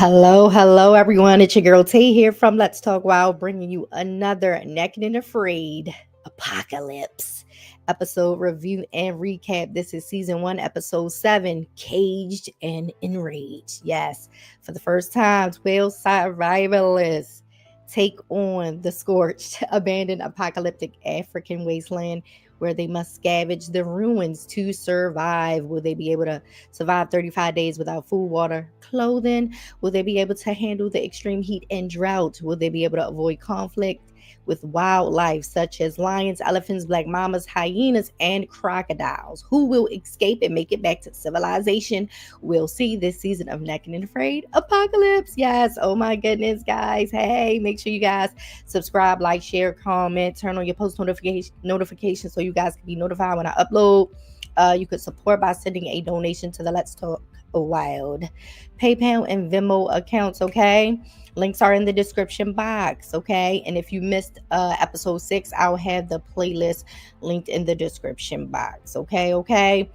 Hello, everyone. It's your girl Tay here from Let's Talk Wild, bringing you another Naked and Afraid Apocalypse episode review and recap. This is season 1, episode 7, Caged and Enraged. Yes, for the first time, 12 survivalists take on the scorched, abandoned, apocalyptic African wasteland where they must scavenge the ruins to survive. Will they be able to survive 35 days without food, water, clothing? Will they be able to handle the extreme heat and drought? Will they be able to avoid conflict with wildlife such as lions, elephants, black mamas, hyenas, and crocodiles? Who will escape and make it back to civilization? We'll see this season of Naked and Afraid Apocalypse. Yes. Oh my goodness, guys. Hey, make sure you guys subscribe, like, share, comment, turn on your post notifications so you guys can be notified when I upload. You could support by sending a donation to the Let's Talk Wild PayPal and Venmo accounts. Okay, links are in the description box. Okay, and if you missed episode 6, I'll have the playlist linked in the description box. Okay.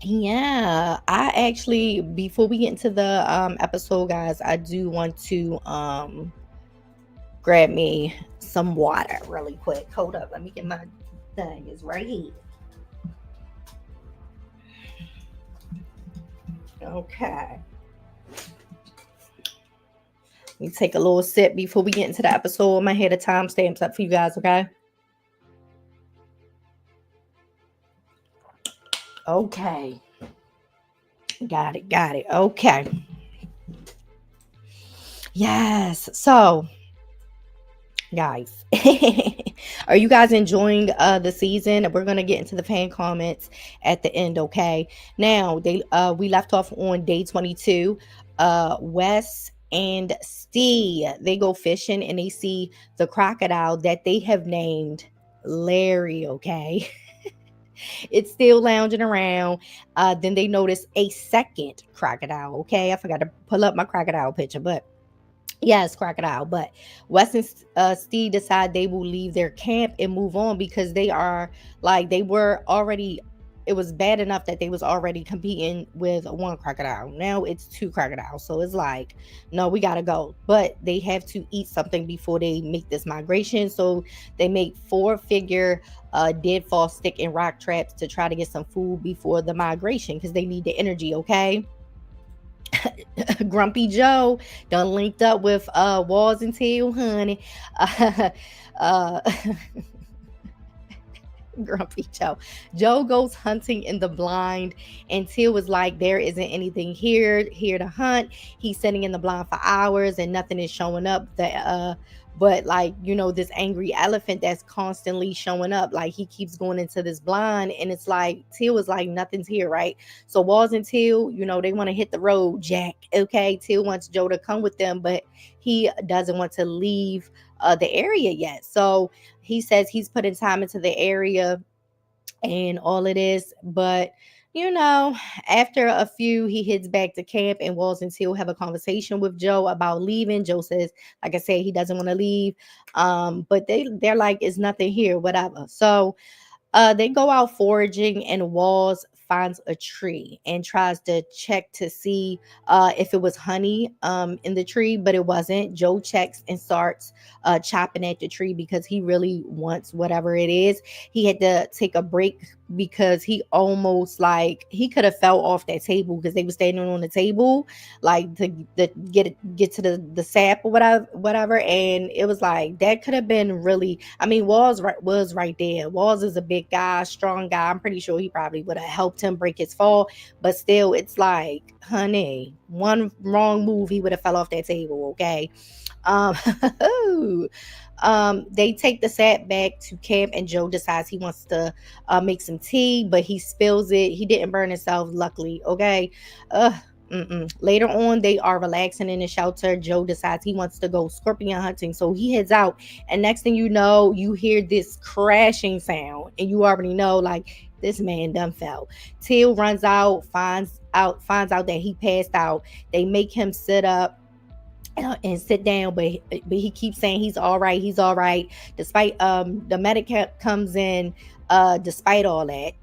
Yeah, I actually, before we get into the episode, guys, I do want to grab me some water really quick. Hold up, let me get my thing. It's right here. Okay. Let me take a little sip before we get into the episode. I'm going to hit the timestamps up for you guys, okay? Okay. Got it. Okay. Yes. So, guys, are you guys enjoying the season? We're gonna get into the fan comments at the end. Okay, now we left off on day 22. Wes and Steve, they go fishing and they see the crocodile that they have named Larry. Okay. It's still lounging around. Then they notice a second crocodile. Okay, I forgot to pull up my crocodile picture, but yes, crocodile. But Wes and Steve decide they will leave their camp and move on because they were already. It was bad enough that they was already competing with one crocodile. Now it's 2 crocodiles. So it's like, no, we gotta go. But they have to eat something before they make this migration. So they make 4-figure deadfall stick and rock traps to try to get some food before the migration because they need the energy. Okay. Grumpy Joe done linked up with Walls and Tail, honey. Uh, Grumpy Joe. Joe goes hunting in the blind, and Teal was like, "There isn't anything here to hunt." He's sitting in the blind for hours, and nothing is showing up. But like this angry elephant that's constantly showing up. Like he keeps going into this blind, and it's like Teal is like, "Nothing's here, right?" So Walls and Teal, they want to hit the road, Jack. Okay, Teal wants Joe to come with them, but he doesn't want to leave the area yet. So he says he's putting time into the area and all it is. But after a few, he heads back to camp, and Walls and Teal have a conversation with Joe about leaving. Joe says, like I said, he doesn't want to leave. But they're like, it's nothing here, whatever. So they go out foraging, and Walls finds a tree and tries to check to see if it was honey in the tree, but it wasn't. Joe checks and starts chopping at the tree because he really wants whatever it is. He had to take a break because he almost he could have fell off that table because they were standing on the table like to get to the sap or whatever, and it was like that could have been really. I mean, Walls was right there. Walls is a big guy, strong guy. I'm pretty sure he probably would have helped him break his fall, but still, it's like, honey, one wrong move, he would have fell off that table. Okay. um they take the sap back to camp, and Joe decides he wants to make some tea, but he spills it. He didn't burn himself, luckily. Okay. Later on, they are relaxing in the shelter. Joe decides he wants to go scorpion hunting, so he heads out, and next thing you know, you hear this crashing sound, and you already know, like, this man done fell. Teal runs out, finds out that he passed out. They make him sit up and sit down, but he keeps saying he's all right, despite the medic comes in despite all that,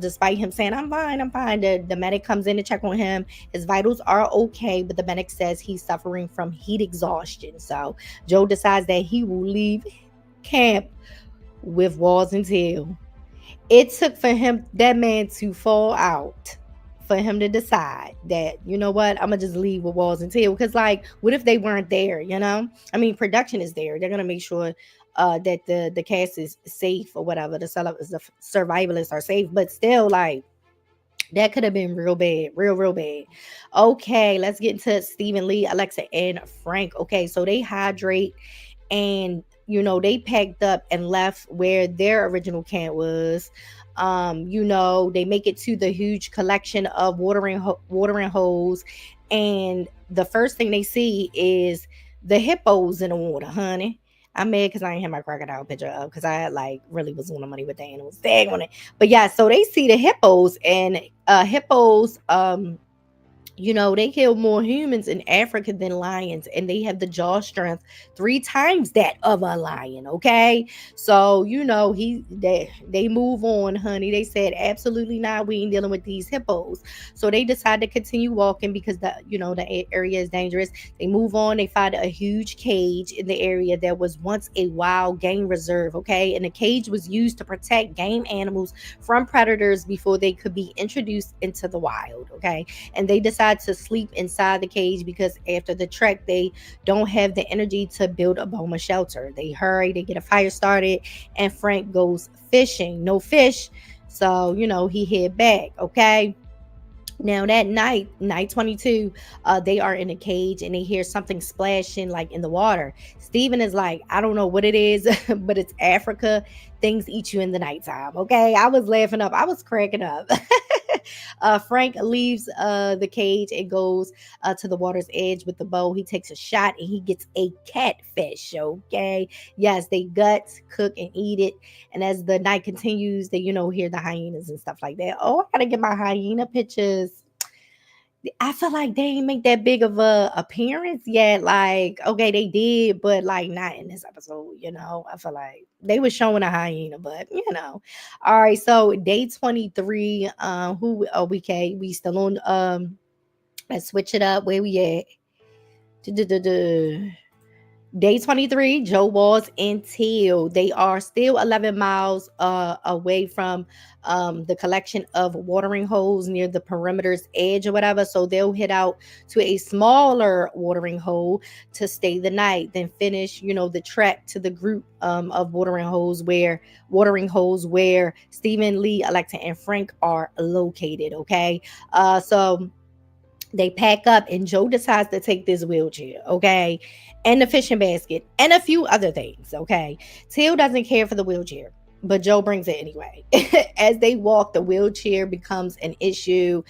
despite him saying, I'm fine, the medic comes in to check on him. His vitals are okay, but the medic says he's suffering from heat exhaustion. So Joe decides that he will leave camp with Walls and Till. It took for him, that man, to fall out for him to decide that, you know what, I'm gonna just leave with Walls and Till. Because, like, what if they weren't there? I mean, production is there. They're gonna make sure that the cast is safe or whatever. The survivalists are safe, but still, like, that could have been real bad, real bad. Okay, let's get into Stephen Lee, Alexa, and Frank. Okay, so they hydrate, and they packed up and left where their original camp was. They make it to the huge collection of watering holes, and the first thing they see is the hippos in the water, honey. I'm mad because I ain't had my crocodile picture up because I like really was on the money with the animals. Dang on it. But yeah, so they see the hippos, and hippos they kill more humans in Africa than lions, and they have the jaw strength 3 times that of a lion. Okay, so they move on, honey. They said absolutely not. We ain't dealing with these hippos. So they decide to continue walking because the area is dangerous. They move on. They find a huge cage in the area that was once a wild game reserve. Okay, and the cage was used to protect game animals from predators before they could be introduced into the wild. Okay, and they decide to sleep inside the cage because after the trek they don't have the energy to build a bomber shelter. They hurry, they get a fire started, and Frank goes fishing. No fish, so he head back. Okay, now that night 22, they are in a cage and they hear something splashing like in the water. Steven is like, I don't know what it is, but it's Africa. Things eat you in the nighttime. Okay, I was laughing up, I was cracking up. Frank leaves the cage and goes to the water's edge with the bow. He takes a shot and he gets a catfish. Okay, yes, they gut, cook, and eat it. And as the night continues, they hear the hyenas and stuff like that. Oh, I gotta get my hyena pictures. I feel like they ain't make that big of a appearance yet. Like, okay, they did, but like not in this episode. I feel like they were showing a hyena, but. All right, so day 23. Who? Oh, we still on. Let's switch it up. Where we at? Du-du-du-du. Day 23, Joe Walls and Teal. They are still 11 miles away from the collection of watering holes near the perimeter's edge or whatever. So they'll head out to a smaller watering hole to stay the night, then finish, the trek to the group of watering holes where Stephen, Lee, Alexa, and Frank are located. Okay. So they pack up and Joe decides to take this wheelchair, okay, and the fishing basket and a few other things, okay. Teal doesn't care for the wheelchair, but Joe brings it anyway. As they walk, the wheelchair becomes an issue,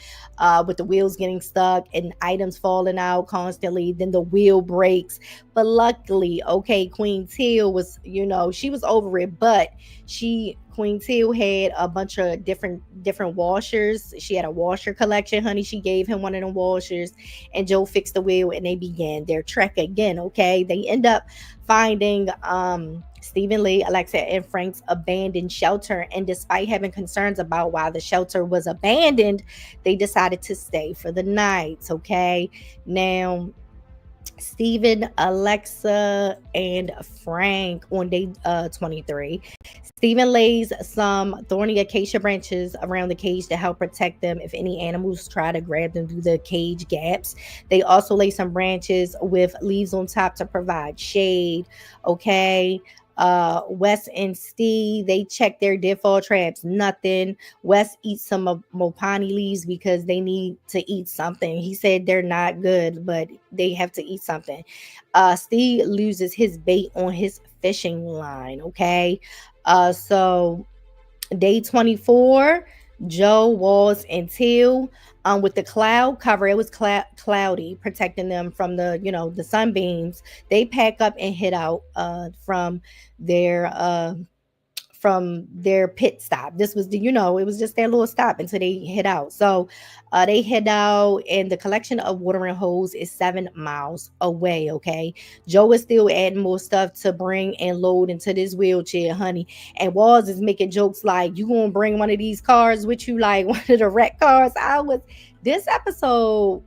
with the wheels getting stuck and items falling out constantly. Then the wheel breaks. But luckily, okay, Queen Teal was, she was over it, but Queen Teal had a bunch of different washers. She had a washer collection, honey. She gave him one of them washers, and Joe fixed the wheel, and they began their trek again. Okay, they end up finding Stephen Lee, Alexa, and Frank's abandoned shelter. And despite having concerns about why the shelter was abandoned, they decided to stay for the night. Okay, now Stephen, Alexa, and Frank on day 23. Stephen lays some thorny acacia branches around the cage to help protect them if any animals try to grab them through the cage gaps. They also lay some branches with leaves on top to provide shade. Okay. Wes and Steve, they check their deadfall traps. Nothing. Wes eats some of Mopani leaves because they need to eat something. He said they're not good, but they have to eat something. Steve loses his bait on his fishing line. Okay. So day 24, Joe, Walls, and Teal, with the cloud cover. It was cloudy, protecting them from the sunbeams. They pack up and head out from their from their pit stop. This was it was just their little stop until they head out. So they head out, and the collection of watering holes is 7 miles away. Okay, Joe is still adding more stuff to bring and load into this wheelchair, honey. And Walls is making jokes like, "You gonna bring one of these cars with you, like one of the wreck cars?" This episode,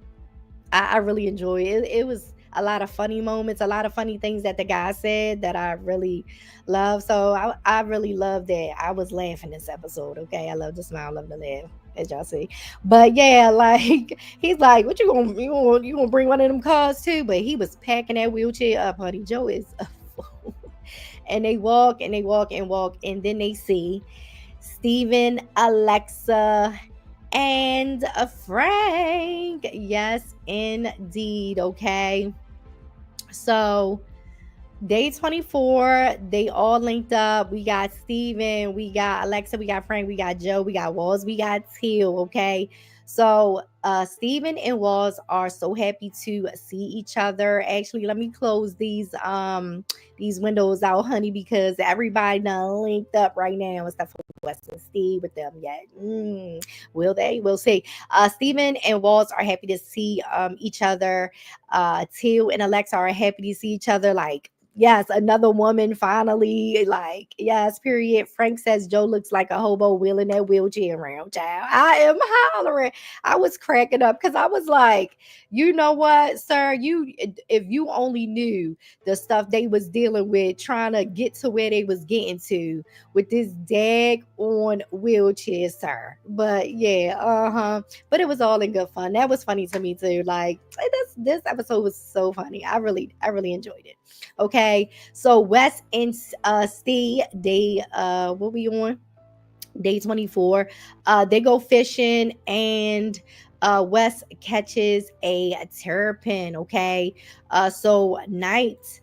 I really enjoy it. It was a lot of funny moments, a lot of funny things that the guy said that I really love. So I really love that. I was laughing this episode. Okay, I love to smile, love to laugh, as y'all see. But yeah, like he's like, "What you gonna bring one of them cars too?" But he was packing that wheelchair up, honey. Joe is a fool. And they walk and they walk and walk, and then they see Stephen, Alexa, and a Frank. Yes, indeed. Okay. So day 24, they all linked up. We got Steven, we got Alexa, we got Frank, we got Joe, we got Walls, we got Teal. Okay. So Steven and Walls are so happy to see each other. Actually, let me close these windows out, honey, because everybody done linked up right now except for Wes and Steve with them yet. Will they? We'll see. Steven and Walls are happy to see each other. Teal and Alexa are happy to see each other. Like, yes, another woman finally. Like, yes, period. Frank says Joe looks like a hobo wheeling that wheelchair around, child. I am hollering. I was cracking up because I was like, you know what, sir? If you only knew the stuff they was dealing with trying to get to where they was getting to with this dag on wheelchair, sir. But yeah, but it was all in good fun. That was funny to me too. Like, this episode was so funny. I really enjoyed it. Okay, so Wes and Steve, they what we on? Day 24. They go fishing, and Wes catches a terrapin. Okay. So night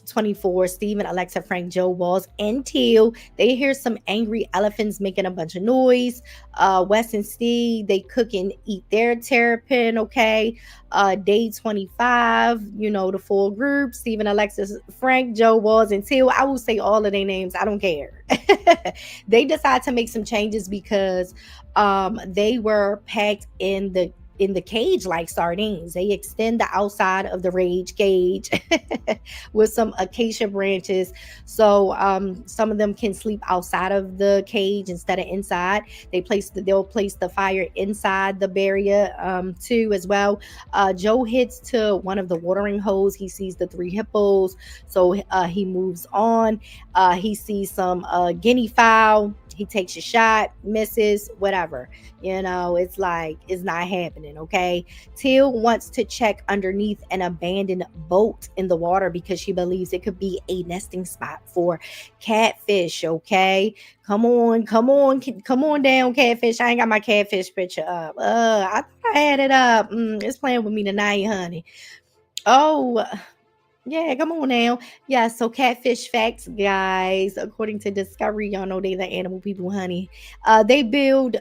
24, Steven, Alexa, Frank, Joe, Walls, and Teal, they hear some angry elephants making a bunch of noise. Wes and Steve, they cook and eat their terrapin. Okay. Day 25, the full group: Steven, Alexis, Frank, Joe, Walls, and Teal. I will say all of their names, I don't care. They decide to make some changes because they were packed in the cage like sardines. They extend the outside of the rage cage with some acacia branches, so some of them can sleep outside of the cage instead of inside. They'll place the fire inside the barrier too as well. Joe heads to one of the watering holes. He sees the three hippos, so he moves on. He sees some guinea fowl. He takes a shot, misses, whatever. It's like it's not happening. Okay. Teal wants to check underneath an abandoned boat in the water because she believes it could be a nesting spot for catfish. Okay. Come on down, catfish. I ain't got my catfish picture up. I thought I had it up. It's playing with me tonight, honey. Oh, yeah, come on now. Yeah, so catfish facts, guys. According to Discovery, y'all know they the animal people, honey. They build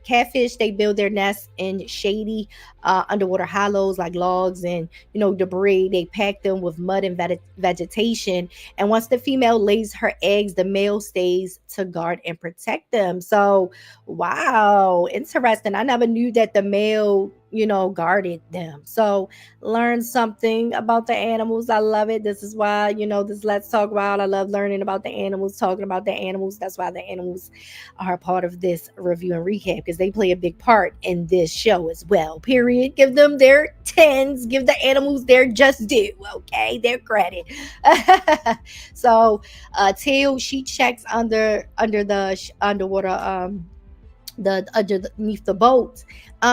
catfish. They build their nests in shady underwater hollows like logs and debris. They pack them with mud and vegetation. And once the female lays her eggs, the male stays to guard and protect them. So, wow, interesting. I never knew that the male guarded them. So learn something about the animals. I love it. This is why, this Let's Talk Wild. I love learning about the animals, talking about the animals. That's why the animals are a part of this review and recap, because they play a big part in this show as well. Period. Give them their tens. Give the animals their just due. Okay, their credit. So Teal, she checks under the underwater the underneath the boat.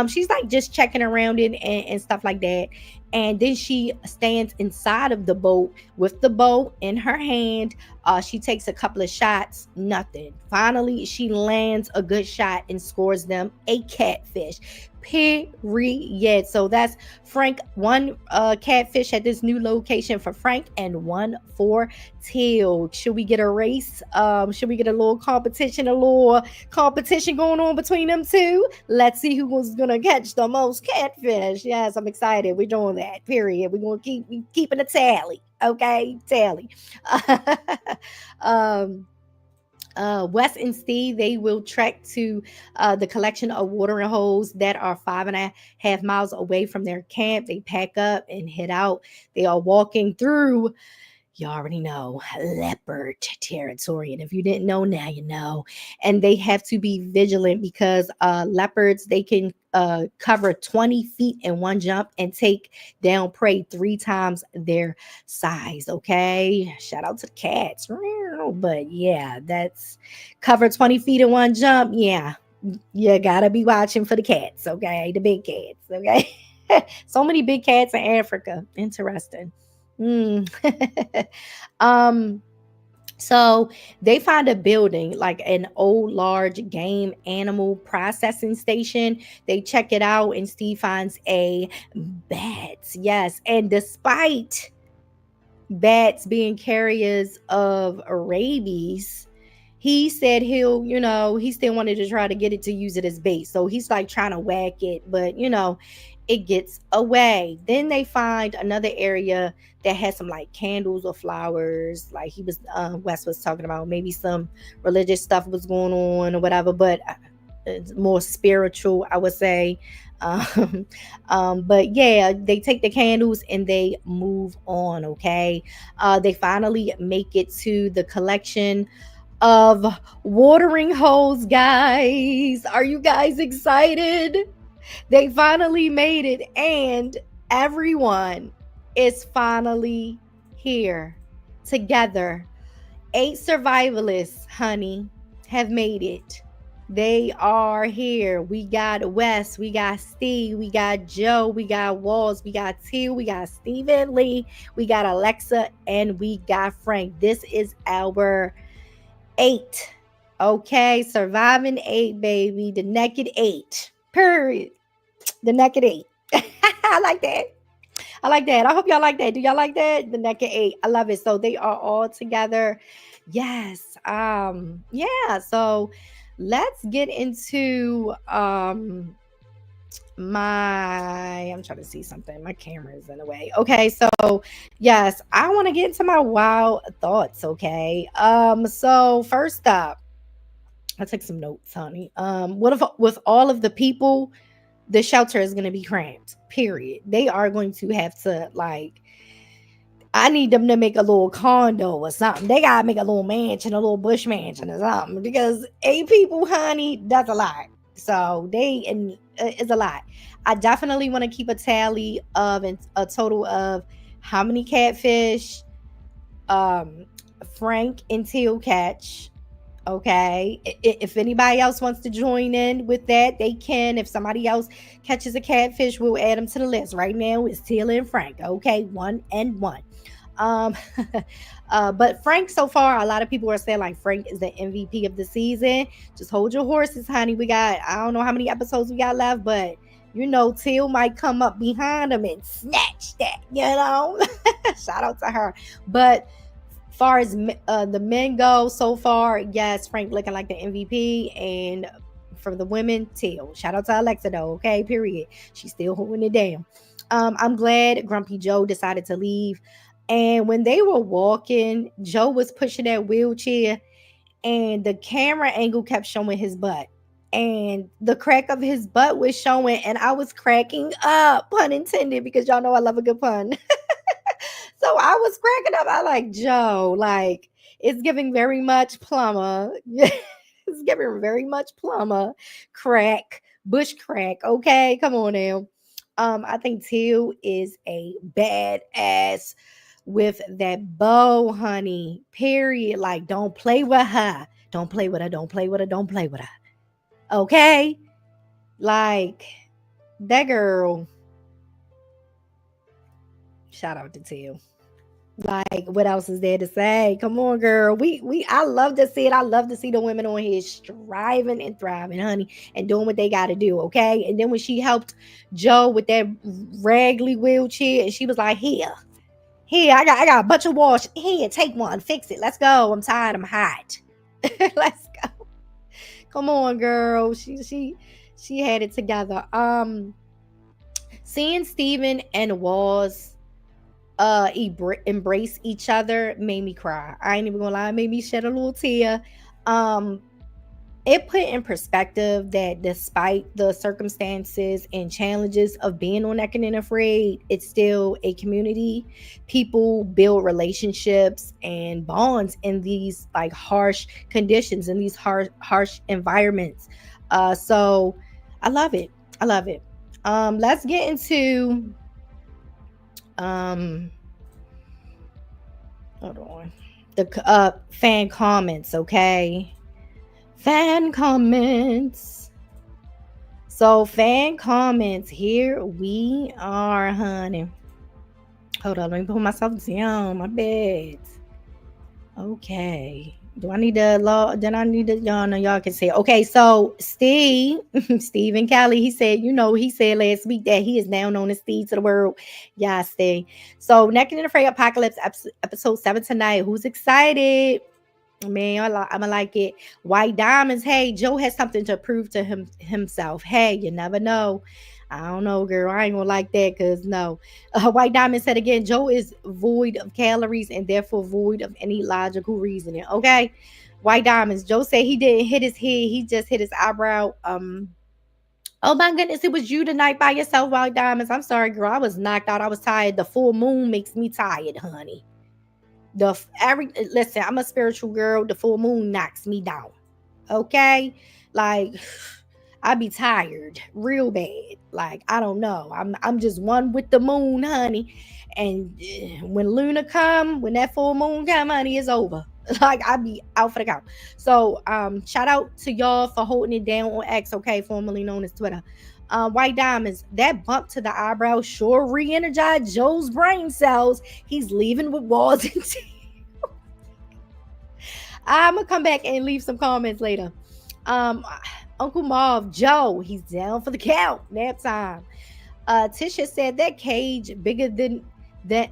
She's like just checking around it and stuff like that. And then she stands inside of the boat with the boat in her hand. She takes a couple of shots, nothing. Finally, she lands a good shot and scores them a catfish. Period. So that's Frank, one catfish at this new location for Frank, and one for Teal. Should we get a race? Should we get a little competition going on between them two? Let's see who's gonna catch the most catfish. Yes, I'm excited. We're doing that. Period. We're gonna keeping a tally. Okay, tally. um Wes and Steve, they will trek to the collection of watering holes that are 5.5 miles away from their camp. They pack up and head out. They are walking through, you already know, leopard territory. And if you didn't know, now you know. And they have to be vigilant because leopards, they can cover 20 feet in one jump and take down prey 3 times their size. Okay. Shout out to the cats. But yeah, that's cover 20 feet in one jump. Yeah. You gotta be watching for the cats. Okay. The big cats. Okay. So many big cats in Africa. Interesting. Mm. um, so they find a building, like an old large game animal processing station. They check it out and Steve finds a bat. Yes. And despite bats being carriers of rabies, he said he still wanted to try to get it to use it as bait. So he's like trying to whack it, but it gets away. Then they find another area that has some like candles or flowers. Like Wes was talking about, maybe some religious stuff was going on or whatever, but it's more spiritual, I would say. Um, but yeah, they take the candles and they move on. Okay, they finally make it to the collection of watering holes, guys. Are you guys excited? They finally made it, and everyone is finally here together. 8 survivalists, honey, have made it. They are here. We got Wes, we got Steve, we got Joe, we got Walls, we got Teal, we got Stephen Lee, we got Alexa, and we got Frank. This is our 8. Okay, surviving 8, baby. The naked 8. Period. The naked 8. I like that. I like that. I hope y'all like that. Do y'all like that? The naked 8. I love it. So they are all together. Yes. Yeah. So let's get into I'm trying to see something. My camera is in the way. Okay, so yes, I want to get into my wild thoughts. Okay. So first up, I took some notes, honey. What if with all of the people, the shelter is going to be cramped? Period. They are going to have to, like, I need them to make a little condo or something. They gotta make a little mansion, a little bush mansion or something. Because 8 people, honey, that's a lot. So it's a lot. I definitely want to keep a tally of a total of how many catfish um Frank and Teal catch. Okay. If anybody else wants to join in with that, they can. If somebody else catches a catfish, we'll add them to the list. Right now it's Teal and Frank. Okay, 1 and 1. Um, but Frank, so far, a lot of people are saying like Frank is the MVP of the season. Just hold your horses, honey. I don't know how many episodes we got left, but Teal might come up behind him and snatch that. Shout out to her. But far as the men go, so far, yes, Frank looking like the MVP, and for the women, Teal. Shout out to Alexa though. Okay, period. She's still holding it down. I'm glad Grumpy Joe decided to leave. And when they were walking, Joe was pushing that wheelchair, and the camera angle kept showing his butt. And the crack of his butt was showing, and I was cracking up, pun intended, because y'all know I love a good pun. So I was cracking up. I like, Joe, like, it's giving very much plumber. It's giving very much plumber crack, bush crack. Okay, come on now. I think Teal is a badass with that bow, honey. Period. Like, don't play with her. Don't play with her. Don't play with her. Don't play with her. Okay? Like, that girl. Shout out to Teal. Like, what else is there to say? Come on, girl. I love to see it. I love to see the women on here striving and thriving, honey, and doing what they got to do. Okay. And then when she helped Joe with that raggedy wheelchair, and she was like, here, I got a bunch of wash. Here, take one, fix it. Let's go. I'm tired. I'm hot. Let's go. Come on, girl. She had it together. Seeing Steven and Walls embrace each other made me cry. I ain't even gonna lie, it made me shed a little tear. Um, it put in perspective that despite the circumstances and challenges of being on Naked and Afraid, it's still a community. People build relationships and bonds in these like harsh conditions, in these harsh environments. So I love it. I love it. Let's get into um hold on. The fan comments, okay? Fan comments. So fan comments, here we are, honey. Hold on, let me put myself down. My bed. Okay. Do I need to log? Then I need to, y'all know y'all can say. Okay, so Steve, Steve Kelly, he said, he said last week that he is now known as Steve to the world. Yeah, Steve. So Naked and Afraid Apocalypse episode 7 tonight. Who's excited? Man, I'ma like it. White Diamonds. Hey, Joe has something to prove to himself. Hey, you never know. I don't know, girl. I ain't gonna like that because no. White Diamond said again, Joe is void of calories and therefore void of any logical reasoning. Okay. White Diamonds. Joe said he didn't hit his head, he just hit his eyebrow. Oh my goodness, it was you tonight by yourself, White Diamonds. I'm sorry, girl. I was knocked out. I was tired. The full moon makes me tired, honey. Listen, I'm a spiritual girl. The full moon knocks me down. Okay, like I be tired real bad. Like I don't know. I'm just one with the moon, honey. And when Luna come, when that full moon come, honey, it's over. Like I be out for the count. So shout out to y'all for holding it down on X, okay, formerly known as Twitter. White Diamonds, that bump to the eyebrow sure re-energized Joe's brain cells. He's leaving with walls and teeth. I'm gonna come back and leave some comments later. Uncle Marv, Joe, he's down for the count. Nap time. Tisha said that cage bigger than that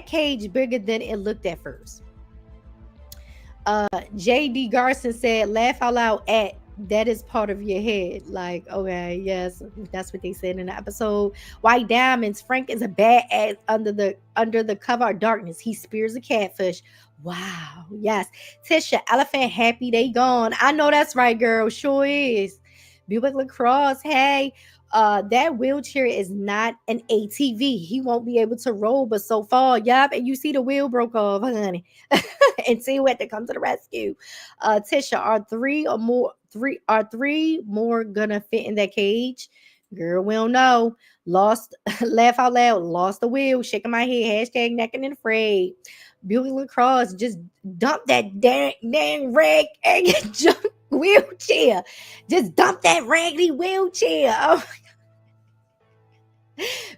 cage bigger than it looked at first. JD Garson said, laugh out loud at that is part of your head. Like, okay, yes, that's what they said in the episode. White Diamonds, Frank is a badass under the cover of darkness. He spears a catfish. Wow, yes. Tisha, elephant happy they gone. I know that's right, girl. Sure is. Buick Lacrosse, hey. That wheelchair is not an ATV. He won't be able to roll, but so far, yup. And you see the wheel broke off, honey. And see what to come to the rescue. Tisha, are three more gonna fit in that cage? Girl, we don't know. Lost, laugh out loud. Lost the wheel. Shaking my head. Hashtag Naked and Afraid. Buick Lacrosse, just dump that dang rag and junk wheelchair. Just dump that raggedy wheelchair. Oh.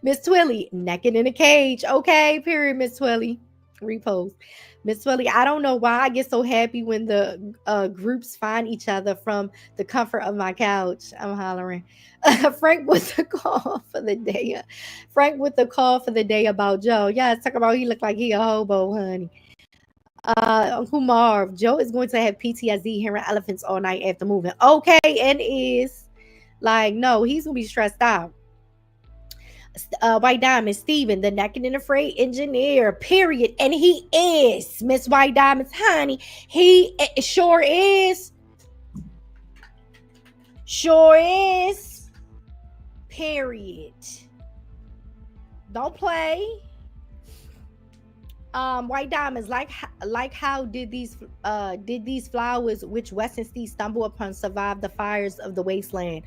Miss Twilly, naked in a cage. Okay, period, Miss Twilly. Repost. Miss Twilly, I don't know why I get so happy when the groups find each other from the comfort of my couch. I'm hollering. Frank with the call for the day. Frank with the call for the day about Joe. Yeah, talk about he looked like he a hobo, honey. Uncle Marv, Joe is going to have PTSD hearing elephants all night after moving. Okay, and is like, no, he's gonna be stressed out. White Diamond, Steven, the Naked and Afraid engineer, period. And he is, Miss White Diamonds, honey. He sure is. Sure is. Period. Don't play. White Diamonds, like how did these flowers which West and Steve stumble upon survive the fires of the wasteland?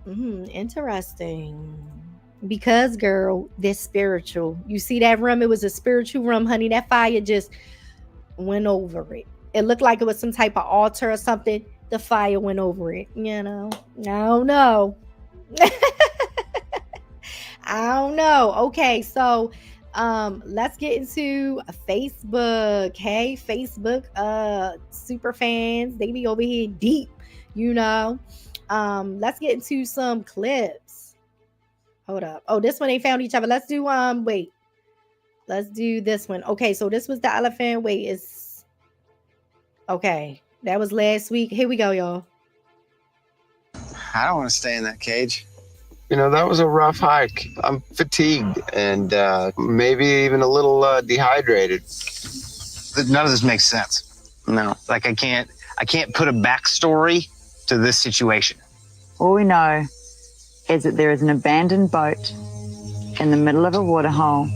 Interesting. Because, girl, they're spiritual. You see that room? It was a spiritual room, honey. That fire just went over it. It looked like it was some type of altar or something. The fire went over it. I don't know. I don't know. Okay, so let's get into Facebook. Hey, Facebook super fans. They be over here deep, Let's get into some clips. Hold up. Oh, this one ain't found each other. Let's do wait. Let's do this one. Okay, so this was the elephant. Wait, it's okay. That was last week. Here we go, y'all. I don't want to stay in that cage. That was a rough hike. I'm fatigued and maybe even a little dehydrated. None of this makes sense. No, like I can't put a backstory to this situation. All we know is that there is an abandoned boat in the middle of a waterhole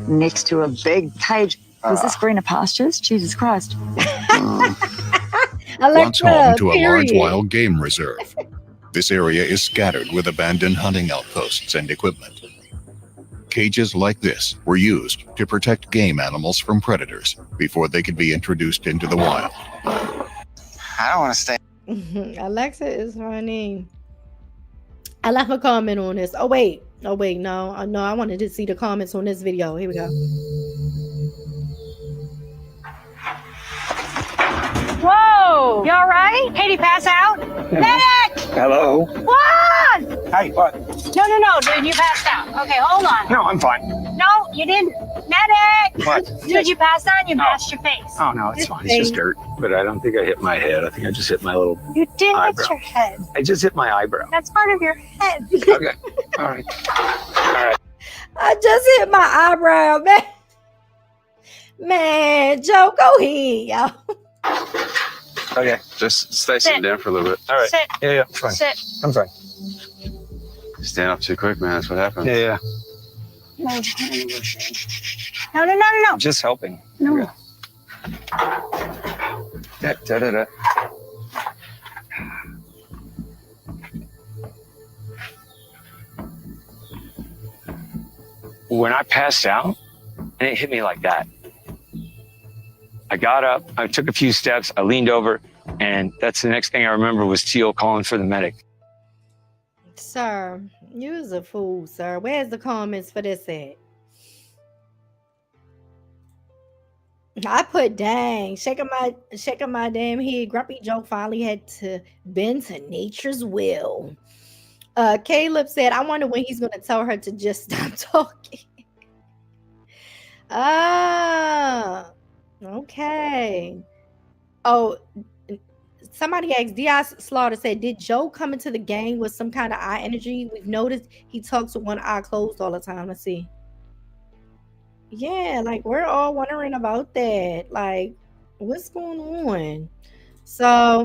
next to a big cage. Was this greener pastures? Jesus Christ. Once home to a large wild game reserve. This area is scattered with abandoned hunting outposts and equipment. Cages like this were used to protect game animals from predators before they could be introduced into the wild. I don't want to stay. Alexa is funny. I left a comment on this. Oh wait, no, I wanted to see the comments on this video. Here we go. Whoa! You all right? Katie, pass out? Medic! Hello. What? Hey, what? No, dude, you passed out. Okay, hold on. No, I'm fine. No, you didn't. Medic! What? Dude, you passed out and you bashed your face. Oh, no, it's fine. It's just dirt. But I don't think I hit my head. I think I just hit my little You did eyebrow. hit your head. I just hit my eyebrow. That's part of your head. Okay. All right. I just hit my eyebrow, man. Man, Joe, go ahead, y'all. Okay. Just stay sitting down for a little bit. All right. Sit. Yeah, fine. Sit. I'm fine. Stand up too quick, man. That's what happens. Yeah. No. I'm just helping. No. Okay. Da. When I passed out, and it hit me like that. I got up, I took a few steps, I leaned over, and that's the next thing I remember was Teal calling for the medic. Sir, you's a fool, sir. Where's the comments for this at? I put dang, shaking my damn head. Grumpy Joe finally had to bend to nature's will. Caleb said, I wonder when he's gonna tell her to just stop talking. Okay. Oh, somebody asked, D.I. Slaughter said, did Joe come into the gang with some kind of eye energy? We've noticed he talks with one eye closed all the time. Let's see. Yeah, like we're all wondering about that. Like, what's going on? So,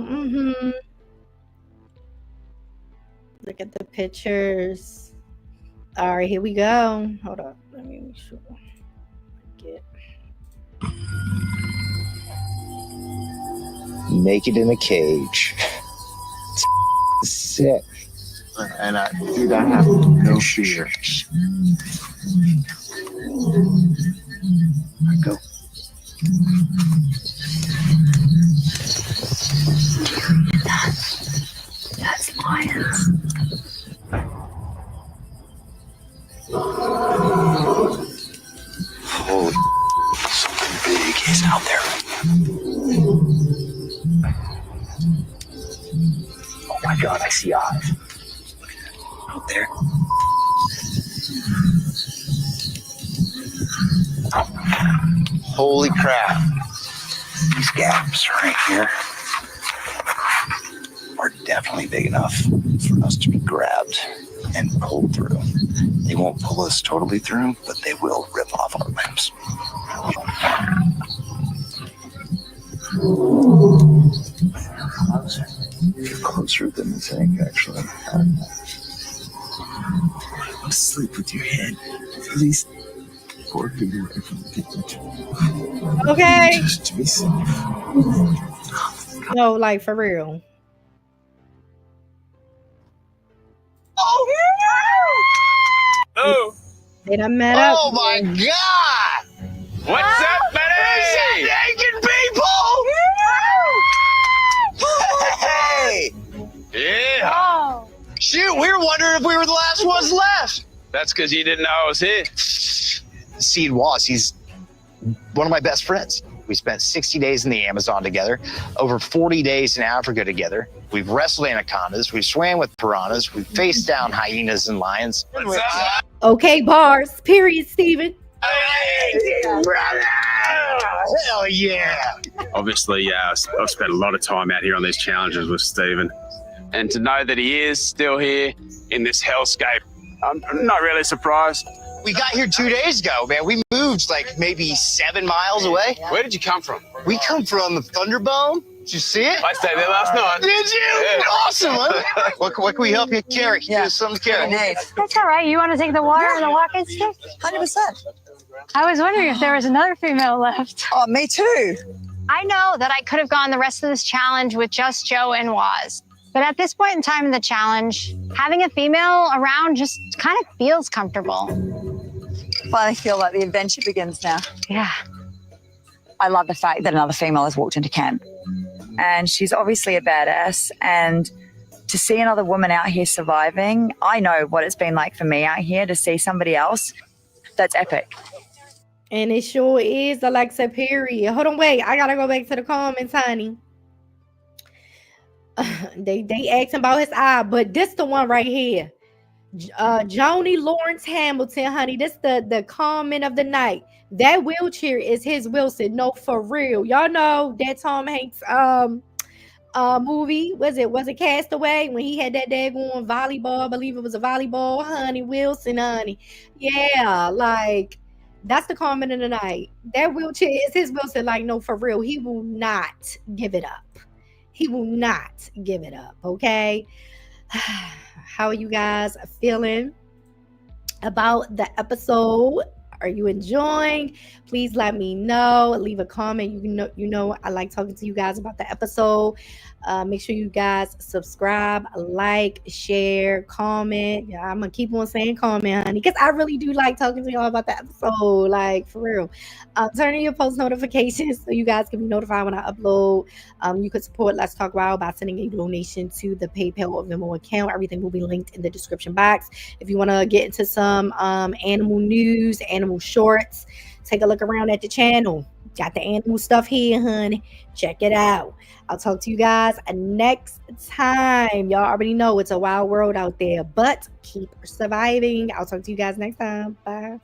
look at the pictures. All right, here we go. Hold up. Let me make sure. Get. Naked in a cage. It's sick. And dude, I have no fear. Go. That's lions. Holy something big is out there. Oh my god, I see eyes. Out there. Holy crap. These gaps right here are definitely big enough for us to be grabbed and pulled through. They won't pull us totally through, but they will rip off our limbs. You're closer than you think, actually. Sleep with your head at least 4 feet away from the cage. Okay. Just to be safe. No, like for real. Oh! They done met up. Oh my God! What's up, buddy? Naked people! Hey! Yeah. Oh. Shoot, we were wondering if we were the last ones left. That's because you didn't know I was here. Seed was. He's one of my best friends. We spent 60 days in the Amazon together, over 40 days in Africa together. We've wrestled anacondas. We've swam with piranhas. We've faced down hyenas and lions. What's up? Okay, bars. Period, Steven. Hey, brother! Hell yeah! Obviously, I've spent a lot of time out here on these challenges with Stephen. And to know that he is still here in this hellscape, I'm not really surprised. We got here 2 days ago, man. We moved like maybe 7 miles away. Where did you come from? We come from the Thunderbone. Did you see it? I stayed there last night. Did you? Yeah. Awesome, huh? What can we help you carry? Can you do something to carry? That's all right. You want to take the water and the walking stick? 100%. I was wondering if there was another female left. Oh, me too. I know that I could have gone the rest of this challenge with just Joe and Waz. But at this point in time in the challenge, having a female around just kind of feels comfortable. Finally feel like the adventure begins now. Yeah. I love the fact that another female has walked into camp. And she's obviously a badass. And to see another woman out here surviving, I know what it's been like for me out here to see somebody else. That's epic. And it sure is, Alexa, period. Hold on, wait. I gotta go back to the comments, honey. They asking about his eye, but this the one right here. Joni Lawrence Hamilton, honey. This the comment of the night. That wheelchair is his Wilson. No, for real. Y'all know that Tom Hanks movie. Was it Castaway when he had that daggone volleyball? I believe it was a volleyball, honey. Wilson, honey. Yeah, like that's the comment of the night. That wheelchair is his Wilson. Like, no, for real. He will not give it up. He will not give it up. Okay. How are you guys feeling about the episode? Are you enjoying? Please let me know. Leave a comment. You know I like talking to you guys about the episode. Make sure you guys subscribe, like, share, comment. Yeah, I'm gonna keep on saying comment, honey, because I really do like talking to y'all about the episode. Like, for real. Turn on your post notifications so you guys can be notified when I upload. You could support Let's Talk Wild by sending a donation to the PayPal or Venmo account. Everything will be linked in the description box. If you want to get into some animal news, animal shorts, take a look around at the channel. Got the animal stuff here, honey. Check it out. I'll talk to you guys next time. Y'all already know it's a wild world out there, but keep surviving. I'll talk to you guys next time. Bye.